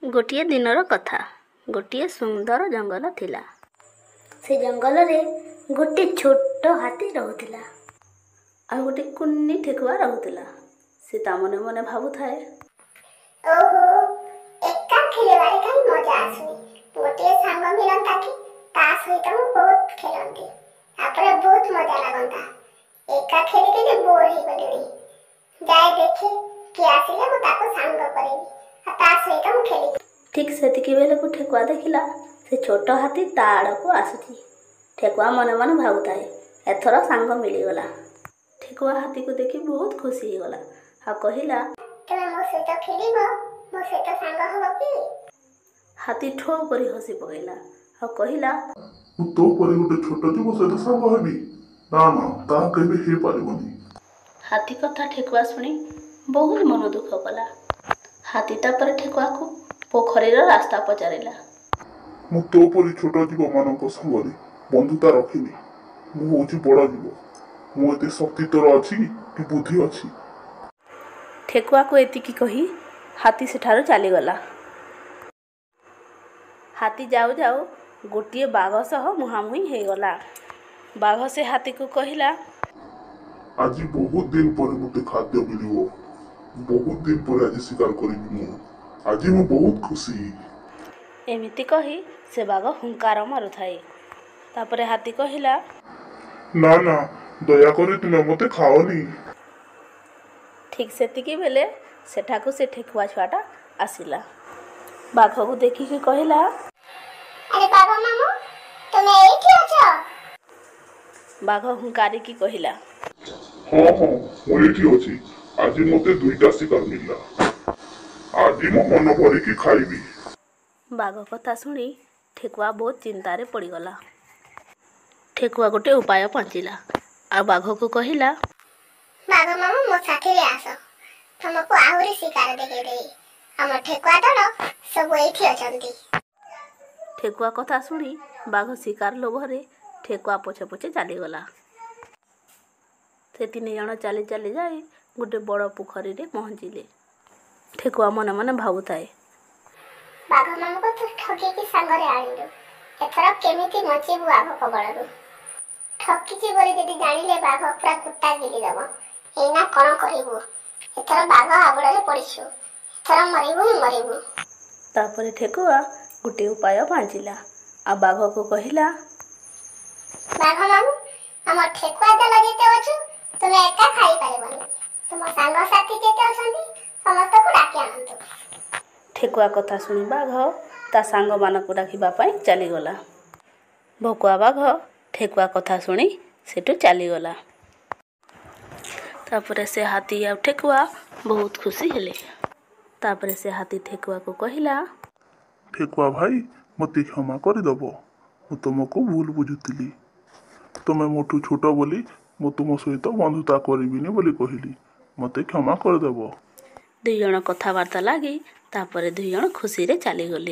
गोटे दिनर कथा गोटे सुंदर जंगल थिला। से जंगल रे गोटे छोट हाथी रहूतिला आ गोटे कुन्नी ठेकुआ रहूतिला। से ता मने मने भाबुथाए, ओहो एका खेलबारे काई मजा आसुनी। गोटे सांग मिलंता कि ता सहित मु बहुत खेलंती तापरे बहुत मजा लागंता। एका खेली के बोर ही गलिनी। जाय देखे कि आसिले मु ताको सांग करेबी आ ता सहित मु खेली। ठीक सेतिकी बेले को ठेकुआ देखिला से छोट हाथी ता आड़को आसुची। ठेकुआ मने मने भाबुथाए एथर सांग मिलीगला। ठेकुआ हाथी को देखि बहुत खुशी हो गला आ कहिला, तमे मो सहित खेलिबो, मो सहित सांग हबो कि? हाथी ठो करी हसी पकेला आ कहिला, मु तो परे गोटे छोट जीव सहित सांग हेबी ना ना ता केबे हे पारिबनी। हाथी कथा ठेकुआ शुणी बहुत मन दुख कला। हाथी तापर ठेकुआ को पोखरीर रास्ता पचारिला। मु तो परी छोट जीव मानक संगरे बंधुता रखिनी। मु होची बड़ जीव। मु एते शक्ति तोर अछि कि बुद्धि अछि? ठेकुआ को एतिकी कही हाथी सेठारो चलीगला। हाथी जाऊ जाऊ गोटे बाघ सह मुहांमुही हेगला। बाघ से हाथी को कहिला, आज बहुत दिन पर मते खाद्य मिलिबो। बहुत दिन पर आज शिकार करिबी मु। आज मु बहुत खुशी। एमिति कही से बाघ हुंकार मारुथाए। तापरे हाथी कहिला, ना ना दया करे तुमे मते खाओनी। ठीक सेतिकी बेले सेठाकू से ठेकुआ छुआटा आसिला। बाघ को देखिकी कहिला, अरे बाबा मामू तुमे एठी अछो? बाघ हुंकारी की कहिला, हाँ हाँ मु एठी अछि। आज मते दुईटा शिकार मिलला। आज मु मन भरिकी खाइबी। बाघ कथा शुणी ठेकुआ बहुत चिंतारे पड़ीगला। ठेकुआ गोटे उपाय पंचिला आ बाघ को कहिला, बाबा मामू मो साथी रे आसो। तुमको आहुरी शिकार देखे देई। हम ठेकुआ दल सब एठी अछंती। ठेकुआ कथा शुणी बाघ शिकार लोभरे ठेकुआ पछे पछे चलीगला। से तीन जन चली चली जाए गोटे बड़ पोखरी रे पहुँचिले। ठेकुआ मने मने भाबुथाए, बाघ मामू को तू ठगी की संगरे आनिलु। एथर केमिति मचिबु बाघ कबळरू? ठकी जी बोली जदी जानिले बाघ पूरा कुत्ता गिली दब। एना कोन करिबु? एथर बाघ आबुड़े पड़िछु। एथर मरिबु। तापरे ठेकुआ गोटे उपाय पांचिला आ बाघ को कहिला, बाघ मामू हम ठेकुआ दल जेते अछु तुमे एका खाई पारिबनी। तुम संग साथी जेते अछंती समस्त को डाकी आनंतु। ठेकुआ कथा शुणी बाघ ता सांग मानकु डाकिबा पई चलीगला। भकुआ बाघ ठेकुआ कथा शुणी सेठु चलीगला। तापरे से हाथी आ ठेकुआ बहुत खुशी हेले। तापरे से हाथी ठेकुआ को कहिला, ठेकुआ भाई मते क्षमा करदब। मु तुमको भूल बुझुतिली। तुमे मोठू छोट बोली मु तुम सहित बंधुता करिबिनी बोली कहिली। मते क्षमा करदब। दुई जण कथबार्ता लागी तापरे दुई जण खुशी रे चलीगले।